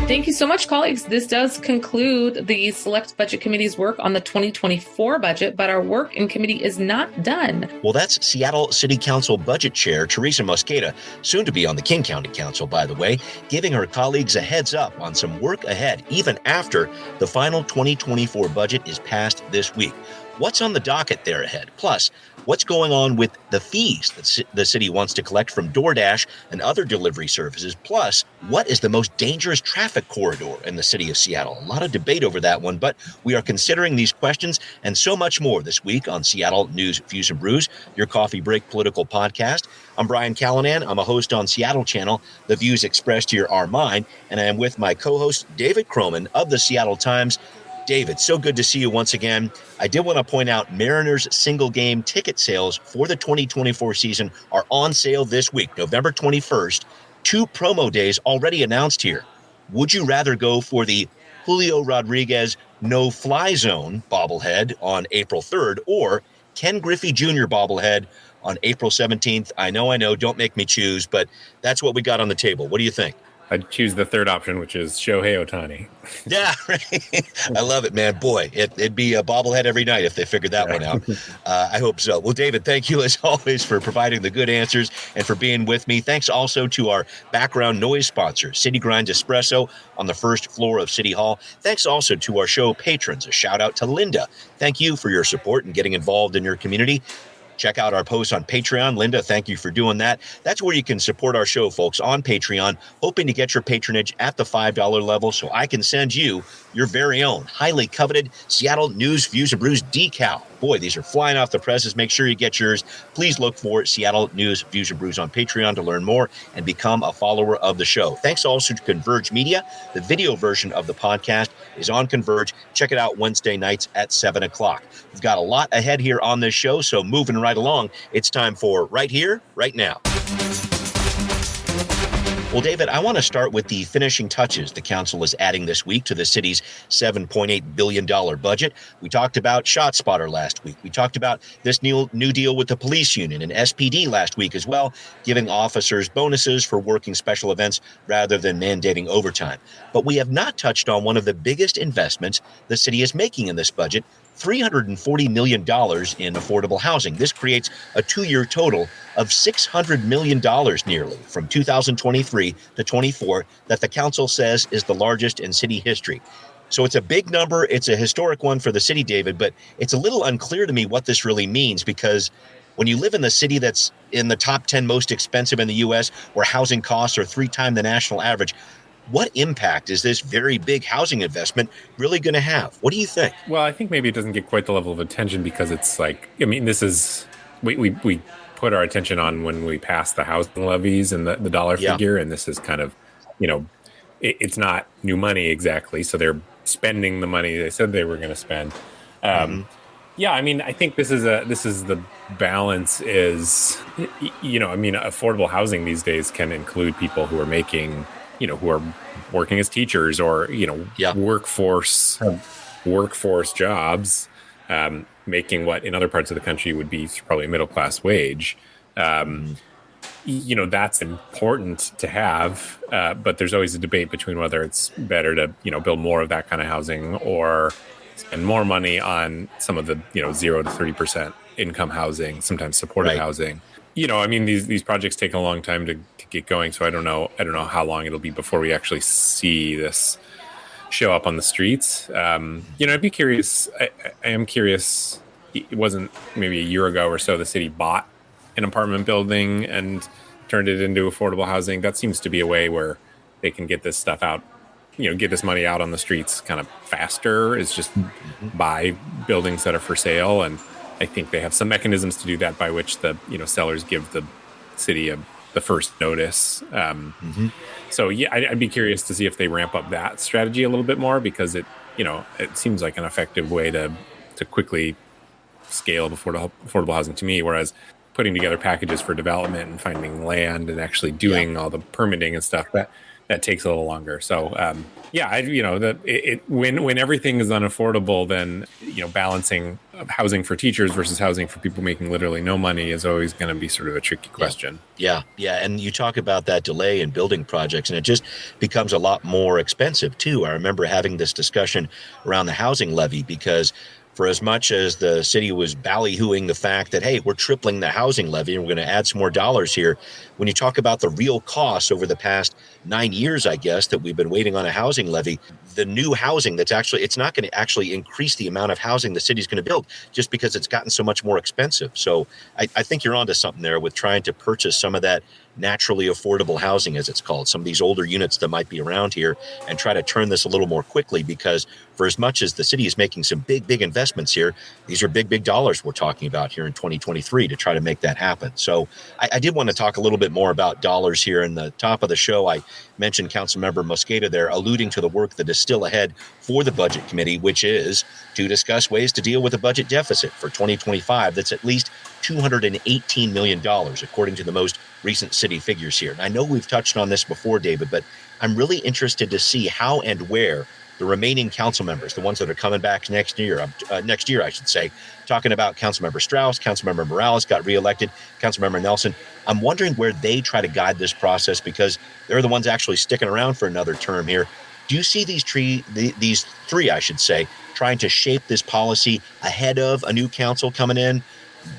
Thank you so much, colleagues. This does conclude the Select Budget Committee's work on the 2024 budget, but our work in committee is not done. Well, that's Seattle City Council Budget Chair Teresa Mosqueda, soon to be on the King County Council, by the way, giving her colleagues a heads up on some work ahead, even after the final 2024 budget is passed this week. What's on the docket there ahead? Plus, what's going on with the fees that the city wants to collect from DoorDash and other delivery services? Plus, what is the most dangerous traffic corridor in the city of Seattle? A lot of debate over that one, but we are considering these questions and so much more this week on Seattle News, Views, and Brews, your coffee break political podcast. I'm Brian Callanan. I'm a host on Seattle Channel. The views expressed here are mine, and I am with my co-host, David Croman of the Seattle Times. David, so good to see you once again. I did want to point out Mariners single game ticket sales for the 2024 season are on sale this week, November 21st. 2 promo days already announced here. Would you rather go for the Julio Rodriguez no-fly zone bobblehead on April 3rd or Ken Griffey Jr. bobblehead on April 17th? I know, don't make me choose, but that's what we got on the table. What do you think? I'd choose the third option, which is Shohei Ohtani. Yeah, right. I love it, man. Boy, it'd be a bobblehead every night if they figured that one out. I hope so. Well, David, thank you as always for providing the good answers and for being with me. Thanks also to our background noise sponsor, City Grinds Espresso on the first floor of City Hall. Thanks also to our show patrons. A shout out to Linda. Thank you for your support and getting involved in your community. Check out our posts on Patreon. Linda, thank you for doing that. That's where you can support our show, folks, on Patreon, hoping to get your patronage at the $5 level so I can send you your very own highly coveted Seattle News, Views, and Brews decal. Boy, these are flying off the presses. Make sure you get yours. Please look for Seattle News, Views, and Brews on Patreon to learn more and become a follower of the show. Thanks also to Converge Media. The video version of the podcast is on Converge. Check it out Wednesday nights at 7 o'clock. We've got a lot ahead here on this show, so moving right along, it's time for Right Here, Right Now. Well, David, I want to start with the finishing touches the council is adding this week to the city's $7.8 billion budget. We talked about ShotSpotter last week. We talked about this new deal with the police union and SPD last week as well, giving officers bonuses for working special events rather than mandating overtime. But we have not touched on one of the biggest investments the city is making in this budget, $340 million in affordable housing. This creates a 2-year total of $600 million nearly from 2023 to 24 that the council says is the largest in city history. So it's a big number. It's a historic one for the city, David, but it's a little unclear to me what this really means because when you live in the city that's in the top 10 most expensive in the U.S., where housing costs are 3 times the national average, what impact is this very big housing investment really going to have? What do you think? Well, I think maybe it doesn't get quite the level of attention because it's like, I mean, this is, we put our attention on when we passed the housing levies and the dollar figure, and this is kind of, it's not new money exactly, so they're spending the money they said they were going to spend. Yeah, I mean, I think this is the balance is, affordable housing these days can include people who are making, who are working as teachers or, workforce jobs, making what in other parts of the country would be probably a middle-class wage. That's important to have, but there's always a debate between whether it's better to, build more of that kind of housing or spend more money on some of the, 0 to 30% income housing, sometimes supported housing. These projects take a long time to get going, so I don't know how long it'll be before we actually see this show up on the streets. I'd be curious. I am curious. It wasn't maybe a year ago or so the city bought an apartment building and turned it into affordable housing. That seems to be a way where they can get this stuff out, get this money out on the streets kind of faster, is just buy buildings that are for sale. And I think they have some mechanisms to do that by which the, sellers give the city the first notice. So yeah, I'd be curious to see if they ramp up that strategy a little bit more because it seems like an effective way to quickly scale affordable housing to me. Whereas putting together packages for development and finding land and actually doing all the permitting and stuff, that takes a little longer. So when everything is unaffordable, then balancing housing for teachers versus housing for people making literally no money is always going to be sort of a tricky question. Yeah. And you talk about that delay in building projects, and it just becomes a lot more expensive too. I remember having this discussion around the housing levy, because for as much as the city was ballyhooing the fact that, hey, we're tripling the housing levy and we're going to add some more dollars here, when you talk about the real costs over the past 9 years, I guess, that we've been waiting on a housing levy, the new housing it's not going to actually increase the amount of housing the city's going to build, just because it's gotten so much more expensive. So I think you're onto something there with trying to purchase some of that naturally affordable housing, as it's called, some of these older units that might be around here, and try to turn this a little more quickly, because for as much as the city is making some big investments here, these are big dollars we're talking about here in 2023 to try to make that happen. So I did want to talk a little bit more about dollars here. In the top of the show, I mentioned Councilmember Mosqueda there alluding to the work that is still ahead for the Budget Committee, which is to discuss ways to deal with a budget deficit for 2025 that's at least $218 million, according to the most recent city figures here. And I know we've touched on this before, David, but I'm really interested to see how and where the remaining council members, the ones that are coming back next year, I should say, talking about Councilmember Strauss, Councilmember Morales got reelected, Councilmember Nelson. I'm wondering where they try to guide this process, because they're the ones actually sticking around for another term here. Do you see these three, I should say, trying to shape this policy ahead of a new council coming in?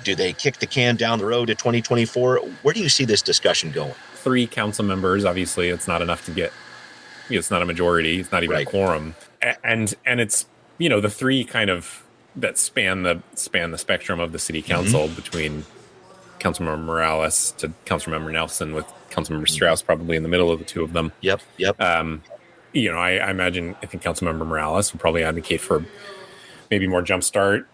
Do they kick the can down the road to 2024? Where do you see this discussion going? 3 council members, obviously, it's not enough to get. It's not a majority. It's not even a quorum, and it's the 3 kind of that span the spectrum of the city council, between Councilmember Morales to Councilmember Nelson, with Councilmember Strauss probably in the middle of the 2 of them. Yep. I imagine, I think Councilmember Morales will probably advocate for maybe more jumpstart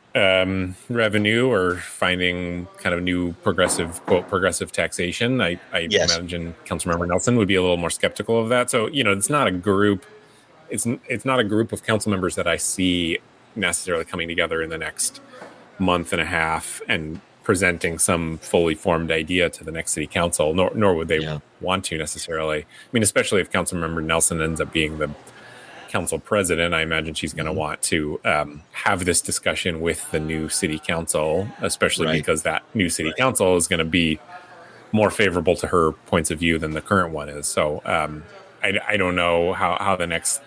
revenue, or finding kind of new progressive taxation. I imagine Councilmember Nelson would be a little more skeptical of that. So, it's not a group. It's not a group of council members that I see necessarily coming together in the next month and a half and presenting some fully formed idea to the next city council, nor would they want to necessarily. I mean, especially if Councilmember Nelson ends up being the council president, I imagine she's going to want to have this discussion with the new city council, especially because that new city council is going to be more favorable to her points of view than the current one is. So I don't know how the next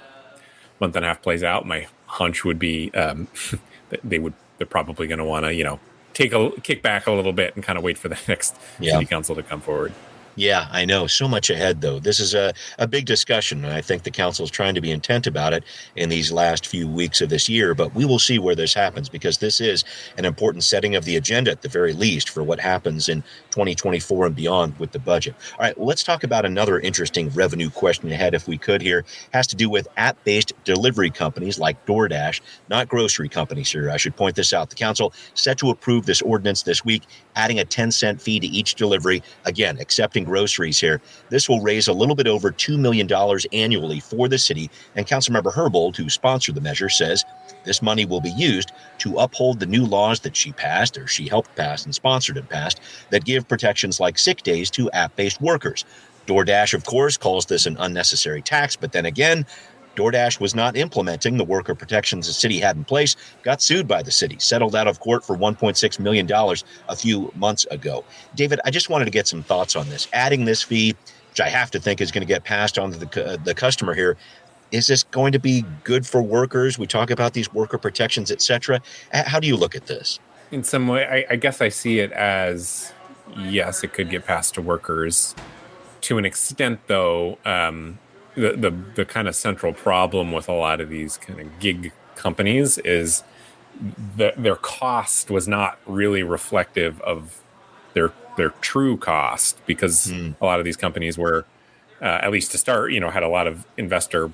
month and a half plays out. My hunch would be they're probably going to want to kick back a little bit and kind of wait for the next city council to come forward. Yeah, I know. So much ahead, though. This is a big discussion, and I think the council is trying to be intent about it in these last few weeks of this year. But we will see where this happens, because this is an important setting of the agenda, at the very least, for what happens in 2024 and beyond with the budget. All right, well, let's talk about another interesting revenue question ahead, if we could here. It has to do with app-based delivery companies like DoorDash, not grocery companies here. I should point this out. The council set to approve this ordinance this week, adding a 10-cent fee to each delivery, again, accepting groceries here. This will raise a little bit over $2 million annually for the city, and Councilmember Herbold, who sponsored the measure, says this money will be used to uphold the new laws that she passed, or she helped pass and sponsored and passed, that give protections like sick days to app-based workers. DoorDash, of course, calls this an unnecessary tax, but then again, DoorDash was not implementing the worker protections the city had in place, got sued by the city, settled out of court for $1.6 million a few months ago. David, I just wanted to get some thoughts on this. Adding this fee, which I have to think is going to get passed on to the customer here, is this going to be good for workers? We talk about these worker protections, et cetera. How do you look at this? In some way, I guess I see it as, yes, it could get passed to workers. To an extent, though, the kind of central problem with a lot of these kind of gig companies is that their cost was not really reflective of their true cost, because a lot of these companies were, at least to start, had a lot of investor,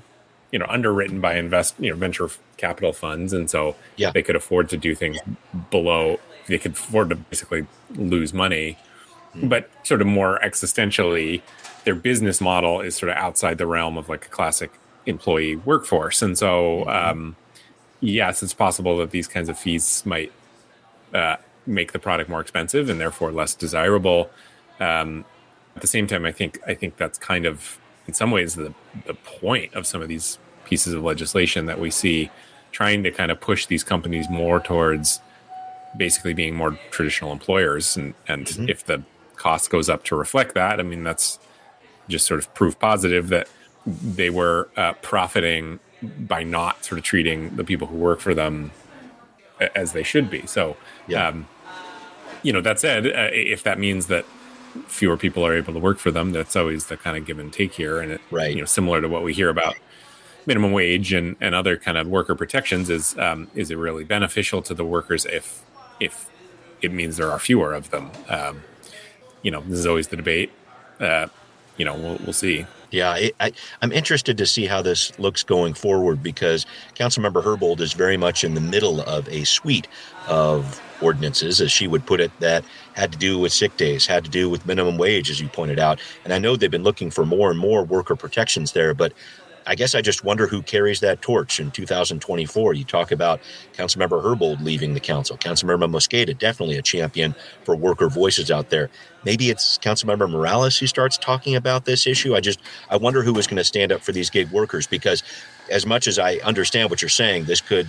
underwritten by venture capital funds, and so they could afford to do things below. They could afford to basically lose money, but sort of more existentially, their business model is sort of outside the realm of like a classic employee workforce. And so, yes, it's possible that these kinds of fees might make the product more expensive and therefore less desirable. At the same time, I think that's kind of in some ways the point of some of these pieces of legislation that we see, trying to kind of push these companies more towards basically being more traditional employers. And if the cost goes up to reflect that, I mean, that's just sort of proof positive that they were profiting by not sort of treating the people who work for them as they should be. So, Yeah. That said, if that means that fewer people are able to work for them, that's always the kind of give and take here. And Right. Similar to what we hear about minimum wage and other kind of worker protections, is it really beneficial to the workers if it means there are fewer of them? This is always the debate. We'll see. Yeah, I'm interested to see how this looks going forward because Councilmember Herbold is very much in the middle of a suite of ordinances, as she would put it, that had to do with sick days, had to do with minimum wage, as you pointed out. And I know they've been looking for more and more worker protections there, but I guess I just wonder who carries that torch in 2024. You talk about Councilmember Herbold leaving the council. Councilmember Mosqueda, definitely a champion for worker voices out there. Maybe it's Councilmember Morales who starts talking about this issue. I wonder who is going to stand up for these gig workers, because as much as I understand what you're saying, this could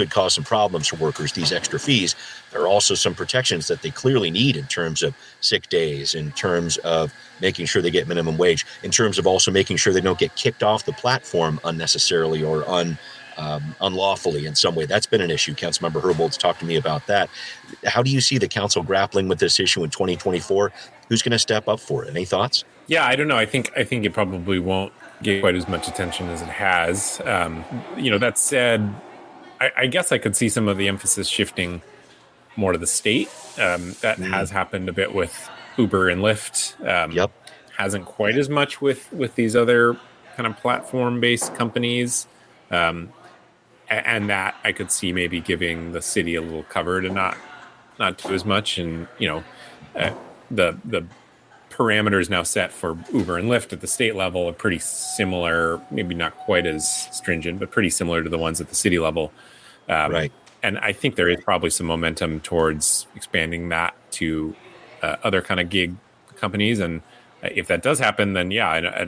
cause some problems for workers, these extra fees. There are also some protections that they clearly need in terms of sick days, in terms of making sure they get minimum wage, in terms of also making sure they don't get kicked off the platform unnecessarily or unlawfully in some way. That's been an issue. Councilmember Herbold's talked to me about that. How do you see the council grappling with this issue in 2024? Who's going to step up for it? Any thoughts? Yeah, I don't know. I think it probably won't get quite as much attention as it has. That said, I guess I could see some of the emphasis shifting more to the state. That has happened a bit with Uber and Lyft. Yep. Hasn't quite as much with these other kind of platform-based companies. And that I could see maybe giving the city a little cover to not do as much. And, the parameters now set for Uber and Lyft at the state level are pretty similar, maybe not quite as stringent, but pretty similar to the ones at the city level. Right. And I think there is probably some momentum towards expanding that to other kind of gig companies. And if that does happen, then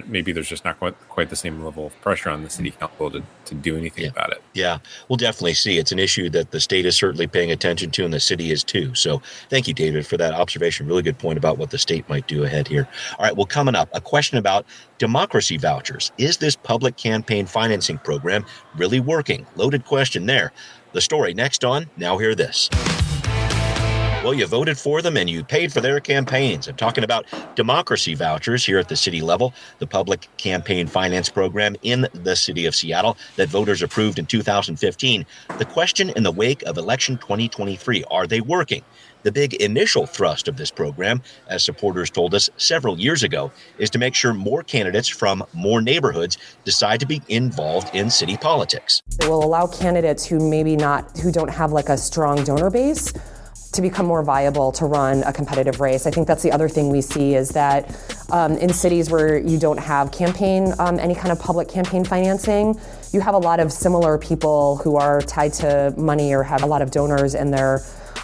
maybe there's just not quite the same level of pressure on the city council to do anything about it. Yeah, we'll definitely see. It's an issue that the state is certainly paying attention to, and the city is too. So thank you, David, for that observation. Really good point about what the state might do ahead here. All right, well, coming up, a question about democracy vouchers. Is this public campaign financing program really working? Loaded question there. The story next on Now Hear This. Well, you voted for them and you paid for their campaigns. I'm talking about democracy vouchers here at the city level, the public campaign finance program in the city of Seattle that voters approved in 2015. The question in the wake of election 2023, are they working? The big initial thrust of this program, as supporters told us several years ago, is to make sure more candidates from more neighborhoods decide to be involved in city politics. It will allow candidates who don't have like a strong donor base to become more viable to run a competitive race. I think that's the other thing we see is that in cities where you don't have any kind of public campaign financing, you have a lot of similar people who are tied to money or have a lot of donors in their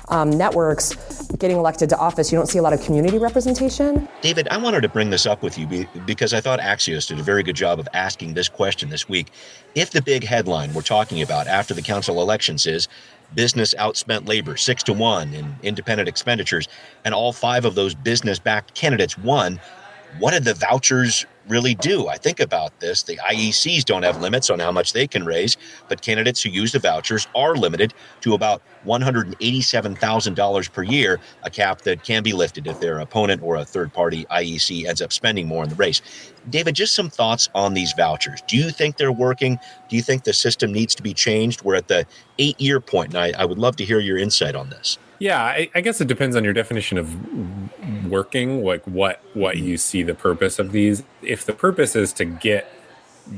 networks getting elected to office. You don't see a lot of community representation. David, I wanted to bring this up with you because I thought Axios did a very good job of asking this question this week. If the big headline we're talking about after the council elections is business outspent labor 6-1 in independent expenditures, and all 5 of those business-backed candidates won, what did the vouchers really do? I think about this. The IECs don't have limits on how much they can raise, but candidates who use the vouchers are limited to about $187,000 per year, a cap that can be lifted if their opponent or a third-party IEC ends up spending more in the race. David, just some thoughts on these vouchers. Do you think they're working? Do you think the system needs to be changed? We're at the 8-year point, and I would love to hear your insight on this. Yeah, I guess it depends on your definition of working, like what you see the purpose of these. If the purpose is to get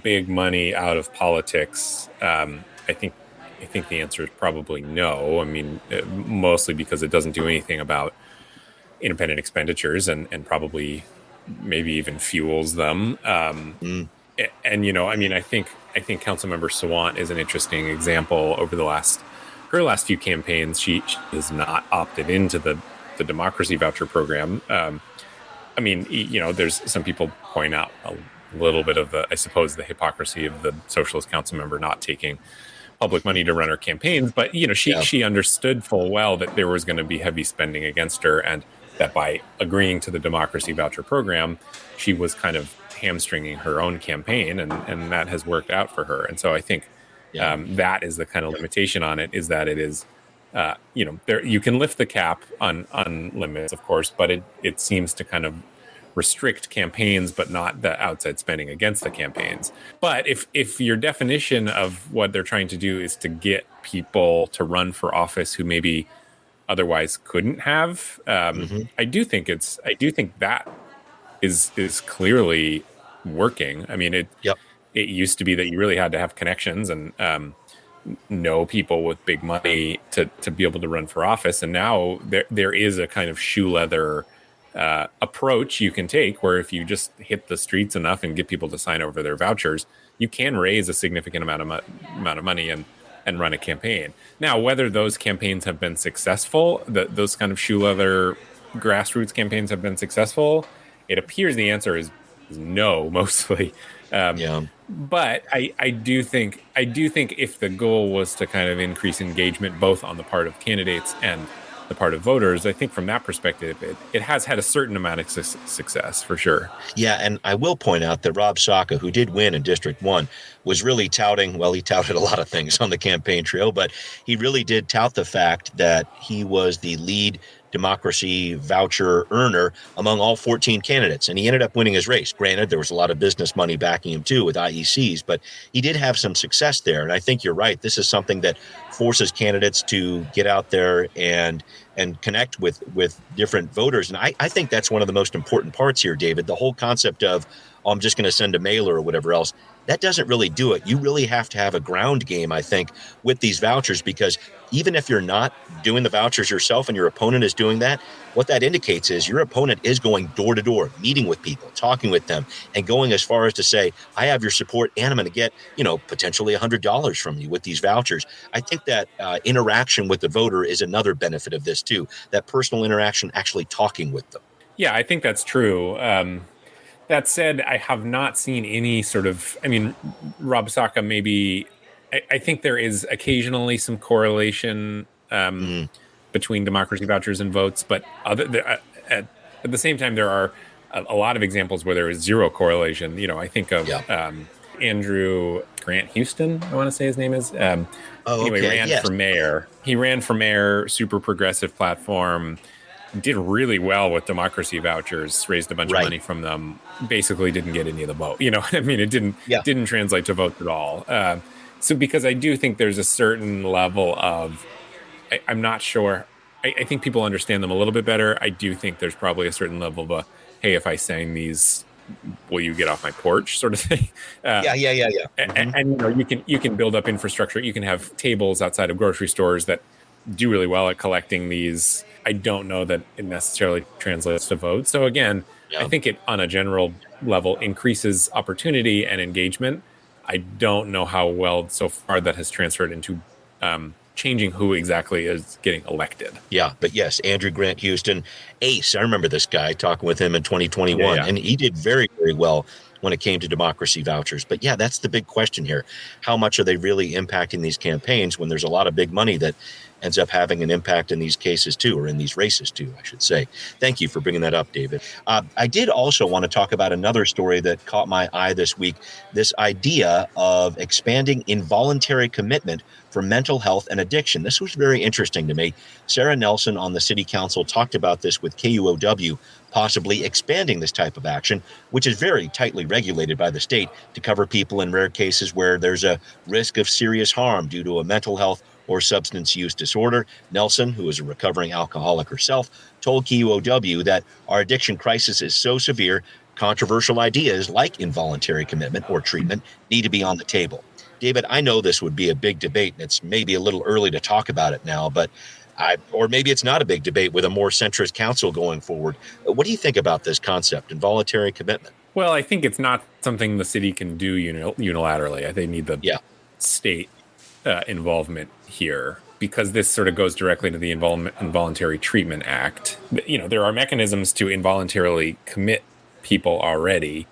big money out of politics, I think the answer is probably no. I mean, mostly because it doesn't do anything about independent expenditures and probably maybe even fuels them. And I think Councilmember Sawant is an interesting example. Over her last few campaigns, she has not opted into the democracy voucher program. There's some people point out a little bit of the, I suppose, the hypocrisy of the Socialist council member not taking public money to run her campaigns. But, she understood full well that there was going to be heavy spending against her, and that by agreeing to the democracy voucher program, she was kind of hamstringing her own campaign, and that has worked out for her. And so I think that is the kind of limitation on it, is that it is, there, you can lift the cap on limits, of course, but it seems to kind of restrict campaigns, but not the outside spending against the campaigns. But if your definition of what they're trying to do is to get people to run for office who maybe otherwise couldn't have, I do think that is clearly working. I mean, it used to be that you really had to have connections and know people with big money to be able to run for office, and now there is a kind of shoe leather approach you can take, where if you just hit the streets enough and get people to sign over their vouchers, you can raise a significant amount of money and run a campaign. Now, whether those campaigns have been successful, those kind of shoe leather grassroots campaigns have been successful, it appears the answer is no, mostly. But I do think if the goal was to kind of increase engagement, both on the part of candidates and the part of voters, I think from that perspective, it has had a certain amount of success, for sure. Yeah, and I will point out that Rob Saka, who did win in District 1, was really touting, well, he touted a lot of things on the campaign trail, but he really did tout the fact that he was the lead democracy voucher earner among all 14 candidates. And he ended up winning his race. Granted, there was a lot of business money backing him too with IECs, but he did have some success there. And I think you're right. This is something that forces candidates to get out there and connect with different voters. And I think that's one of the most important parts here, David. The whole concept of, I'm just going to send a mailer or whatever else, that doesn't really do it. You really have to have a ground game, I think, with these vouchers, because even if you're not doing the vouchers yourself and your opponent is doing that, what that indicates is your opponent is going door to door, meeting with people, talking with them, and going as far as to say, I have your support and I'm going to get, potentially $100 from you with these vouchers. I think that interaction with the voter is another benefit of this too, that personal interaction, actually talking with them. Yeah, I think that's true. That said, I have not seen any sort of, Rob Saka maybe, I think there is occasionally some correlation between democracy vouchers and votes, but at the same time, there are a lot of examples where there is zero correlation. I think of Andrew Grant Houston, I want to say his name is. Ran for mayor. He ran for mayor, super progressive platform, did really well with democracy vouchers, raised a bunch of money from them, basically didn't get any of the vote. It didn't translate to votes at all. So because I do think there's a certain level of, I'm not sure, I think people understand them a little bit better. I do think there's probably a certain level of hey, if I sign these, will you get off my porch sort of thing? And you can build up infrastructure. You can have tables outside of grocery stores that do really well at collecting these. I don't know that it necessarily translates to votes. So again, I think it, on a general level, increases opportunity and engagement. I don't know how well so far that has transferred into changing who exactly is getting elected. Yeah, but yes, Andrew Grant Houston, ace. I remember this guy, talking with him in 2021, and he did very, very well when it came to democracy vouchers. But yeah, that's the big question here. How much are they really impacting these campaigns when there's a lot of big money that ends up having an impact in these cases too, or in these races too, I should say. Thank you for bringing that up, David. I did also want to talk about another story that caught my eye this week, this idea of expanding involuntary commitment for mental health and addiction. This was very interesting to me. Sarah Nelson on the city council talked about this with KUOW, possibly expanding this type of action, which is very tightly regulated by the state, to cover people in rare cases where there's a risk of serious harm due to a mental health or substance use disorder. Nelson, who is a recovering alcoholic herself, told KUOW that our addiction crisis is so severe, controversial ideas like involuntary commitment or treatment need to be on the table. David, I know this would be a big debate, and it's maybe a little early to talk about it now, but or maybe it's not a big debate with a more centrist council going forward. What do you think about this concept, involuntary commitment? Well, I think it's not something the city can do unilaterally. They need the state involvement here, because this sort of goes directly to the Involuntary Treatment Act. There are mechanisms to involuntarily commit people already.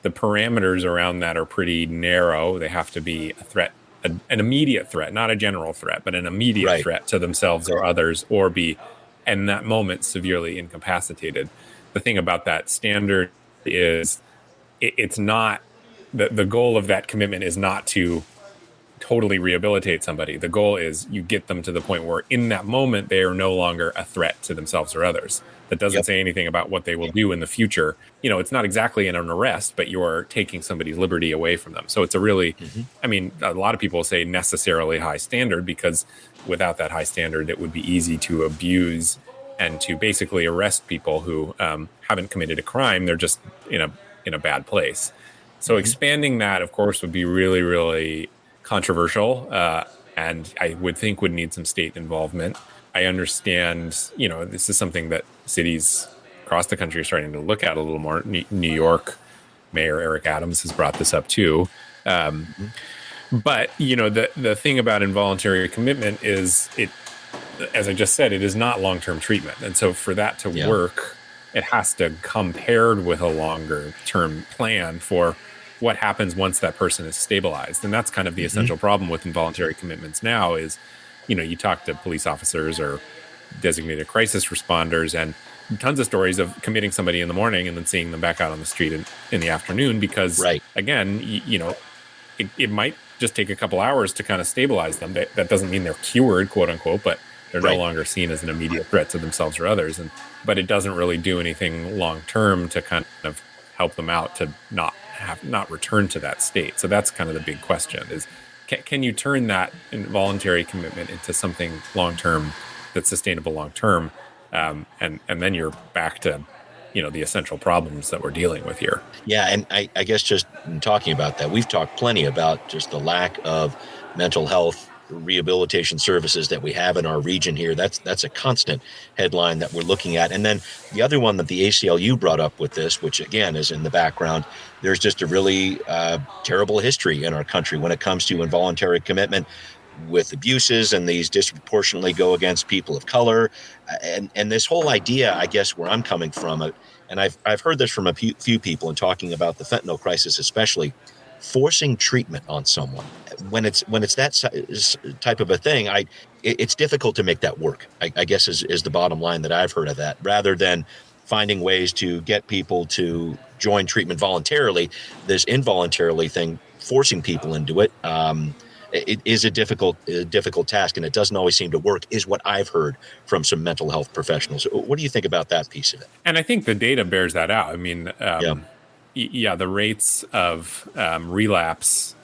the parameters around that are pretty narrow. They have to be a threat, an immediate threat, not a general threat, but an immediate threat to themselves or others, or be, in that moment, severely incapacitated. The thing about that standard is it's not, the goal of that commitment is not to totally rehabilitate somebody. The goal is you get them to the point where in that moment they are no longer a threat to themselves or others. That doesn't say anything about what they will do in the future. It's not exactly an arrest, but you're taking somebody's liberty away from them. So it's a really, I mean, a lot of people say necessarily high standard, because without that high standard, it would be easy to abuse and to basically arrest people who haven't committed a crime. They're just in a bad place. So expanding that, of course, would be really, really controversial, and I would think would need some state involvement. I understand, this is something that cities across the country are starting to look at a little more. New York Mayor Eric Adams has brought this up too. But, the thing about involuntary commitment is as I just said, it is not long-term treatment. And so for that to work, it has to come paired with a longer-term plan for what happens once that person is stabilized. And that's kind of the essential problem with involuntary commitments now is, you talk to police officers or designated crisis responders, and tons of stories of committing somebody in the morning and then seeing them back out on the street in the afternoon, because again, it might just take a couple hours to kind of stabilize them. That doesn't mean they're cured, quote unquote, but they're no longer seen as an immediate threat to themselves or others. But it doesn't really do anything long term to kind of help them out to not return to that state. So that's kind of the big question is, can you turn that involuntary commitment into something long term that's sustainable long term? And then you're back to, the essential problems that we're dealing with here. Yeah. And I guess just in talking about that, we've talked plenty about just the lack of mental health rehabilitation services that we have in our region here. That's a constant headline that we're looking at. And then the other one that the ACLU brought up with this, which again is in the background, there's just a really terrible history in our country when it comes to involuntary commitment, with abuses, and these disproportionately go against people of color. And this whole idea, I guess, where I'm coming from, and I've heard this from a few people in talking about the fentanyl crisis, especially, forcing treatment on someone when it's that type of a thing, it's difficult to make that work. I guess is the bottom line that I've heard of that, rather than finding ways to get people to join treatment voluntarily. This involuntarily thing, forcing people into it, it is a difficult task, and it doesn't always seem to work, is what I've heard from some mental health professionals. What do you think about that piece of it? And I think the data bears that out. I mean, the rates of relapse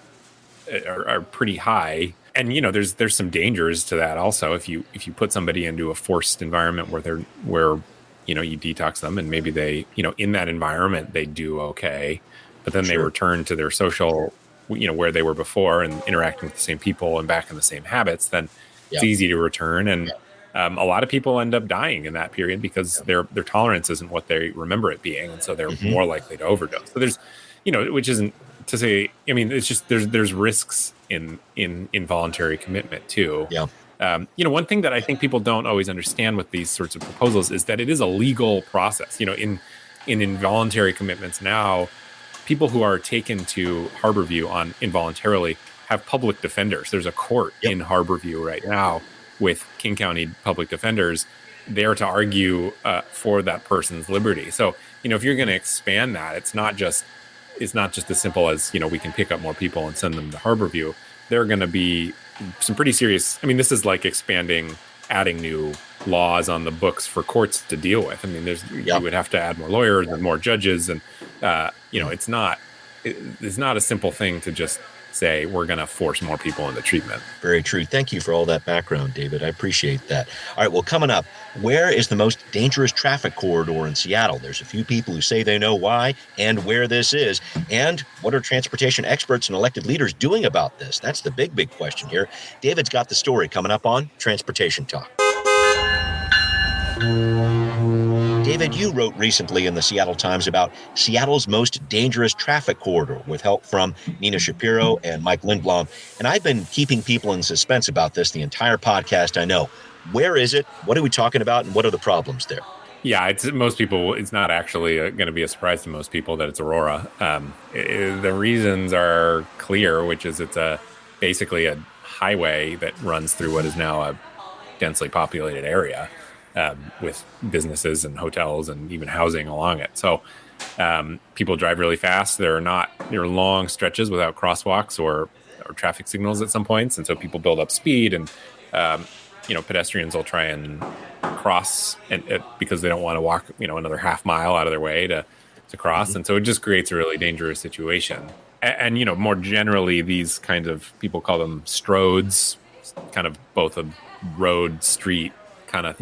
are pretty high, and there's some dangers to that also. If you put somebody into a forced environment where you detox them, and maybe they in that environment they do okay, but then they return to their social where they were before and interacting with the same people and back in the same habits, then it's easy to return. And a lot of people end up dying in that period because their tolerance isn't what they remember it being. And so they're more likely to overdose. So there's, which isn't to say, I mean, it's just, there's risks in involuntary commitment too. Yeah. One thing that I think people don't always understand with these sorts of proposals is that it is a legal process. In involuntary commitments now, people who are taken to Harborview on involuntarily have public defenders. There's a court in Harborview right now with King County public defenders there to argue for that person's liberty. So, if you're going to expand that, it's not just as simple as, we can pick up more people and send them to Harborview. There are going to be some pretty serious, this is like adding new laws on the books for courts to deal with. You would have to add more lawyers and more judges. And, it's not a simple thing to just say we're going to force more people into treatment. Very true. Thank you for all that background, David. I appreciate that. All right, well, coming up, where is the most dangerous traffic corridor in Seattle? There's a few people who say they know why and where this is. And what are transportation experts and elected leaders doing about this? That's the big question here. David's got the story coming up on Transportation Talk. David, you wrote recently in the Seattle Times about Seattle's most dangerous traffic corridor with help from Nina Shapiro and Mike Lindblom. And I've been keeping people in suspense about this the entire podcast, I know. Where is it? What are we talking about? And what are the problems there? Yeah, it's most people. It's not actually going to be a surprise to most people that it's Aurora. The reasons are clear, which is it's basically a highway that runs through what is now a densely populated area with businesses and hotels and even housing along it. So people drive really fast. There are long stretches without crosswalks or traffic signals at some points, and so people build up speed and pedestrians will try and cross because they don't want to walk another half mile out of their way to cross, and so it just creates a really dangerous situation. And more generally, these kinds of, people call them stroads, kind of both a road street kind of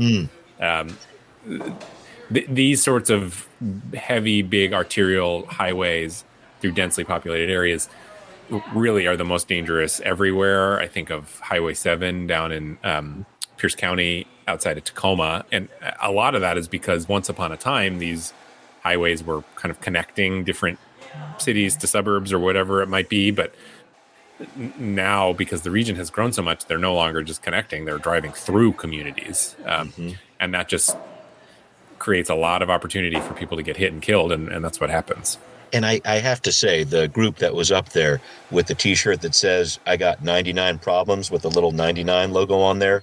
these sorts of heavy, big arterial highways through densely populated areas really are the most dangerous everywhere. I think of Highway 7 down in Pierce County outside of Tacoma. And a lot of that is because once upon a time, these highways were kind of connecting different cities to suburbs or whatever it might be. But now, because the region has grown so much, they're no longer just connecting, they're driving through communities. And that just creates a lot of opportunity for people to get hit and killed. And that's what happens. And I have to say, the group that was up there with the T-shirt that says, "I got 99 problems," with the little 99 logo on there,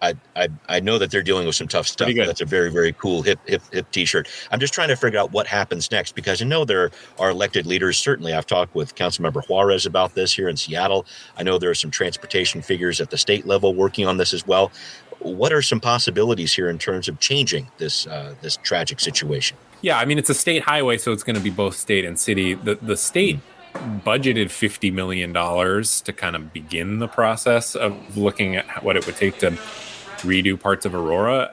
I know that they're dealing with some tough stuff. That's a very, very cool hip T-shirt. I'm just trying to figure out what happens next, because I know there are elected leaders. Certainly, I've talked with Councilmember Juarez about this here in Seattle. I know there are some transportation figures at the state level working on this as well. What are some possibilities here in terms of changing this tragic situation? Yeah, I mean, it's a state highway, so it's going to be both state and city. The state budgeted $50 million to kind of begin the process of looking at what it would take to redo parts of Aurora.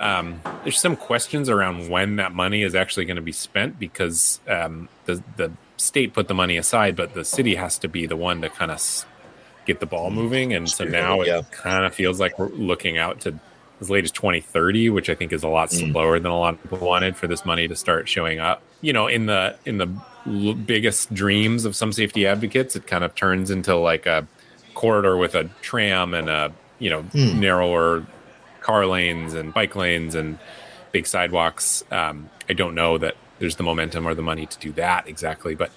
There's some questions around when that money is actually going to be spent, because the state put the money aside, but the city has to be the one to kind of get the ball moving. And so now it kind of feels like we're looking out to as late as 2030, which I think is a lot slower than a lot of people wanted for this money to start showing up. In the biggest dreams of some safety advocates, it kind of turns into like a corridor with a tram and a narrower car lanes and bike lanes and big sidewalks. I don't know that there's the momentum or the money to do that exactly, but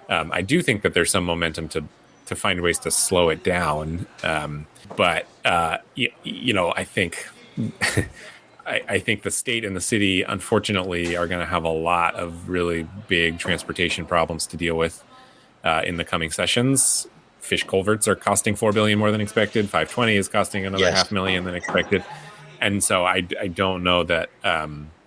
I do think that there's some momentum to find ways to slow it down. But I think I think the state and the city, unfortunately, are going to have a lot of really big transportation problems to deal with in the coming sessions. Fish culverts are costing $4 billion more than expected. 520 is costing another $500,000 than expected. And so I don't know that.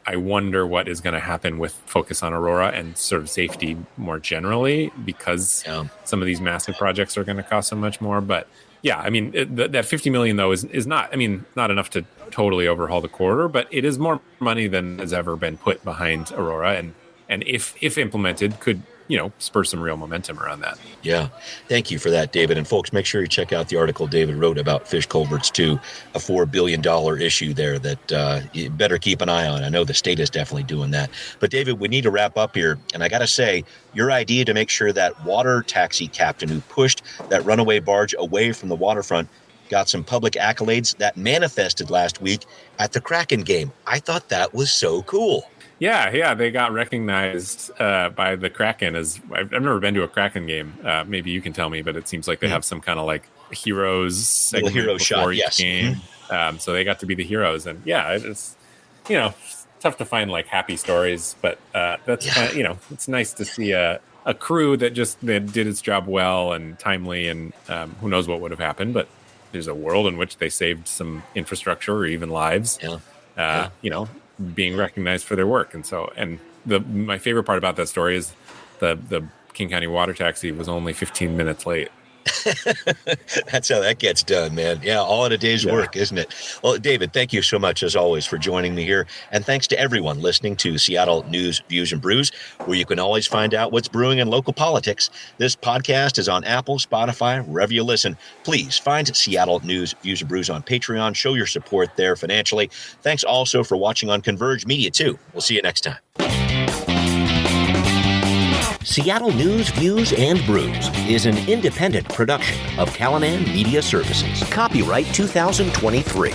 I wonder what is going to happen with focus on Aurora and sort of safety more generally, because some of these massive projects are going to cost so much more. But yeah, I mean, that $50 million, though, is not, not enough to totally overhaul the corridor, but it is more money than has ever been put behind Aurora. And if implemented, could, spur some real momentum around that. Yeah. Thank you for that, David. And folks, make sure you check out the article David wrote about fish culverts too, a $4 billion issue there that you better keep an eye on. I know the state is definitely doing that. But David, we need to wrap up here. And I got to say, your idea to make sure that water taxi captain who pushed that runaway barge away from the waterfront got some public accolades that manifested last week at the Kraken game. I thought that was so cool. Yeah, they got recognized by the Kraken as I've never been to a Kraken game. Maybe you can tell me, but it seems like they have some kind of like heroes segment before shot, each game. So they got to be the heroes, and it's tough to find like happy stories, but that's kind of, it's nice to see a crew that did its job well and timely, and who knows what would have happened, but there's a world in which they saved some infrastructure or even lives. Being recognized for their work. And so, my favorite part about that story is the King County water taxi was only 15 minutes late. That's how that gets done, man. Yeah, all in a day's work, isn't it? Well, David, thank you so much, as always, for joining me here. And thanks to everyone listening to Seattle News, Views, and Brews, where you can always find out what's brewing in local politics. This podcast is on Apple, Spotify, wherever you listen. Please find Seattle News, Views, and Brews on Patreon. Show your support there financially. Thanks also for watching on Converge Media, too. We'll see you next time. Seattle News, Views, and Brews is an independent production of Callanan Media Services. Copyright 2023.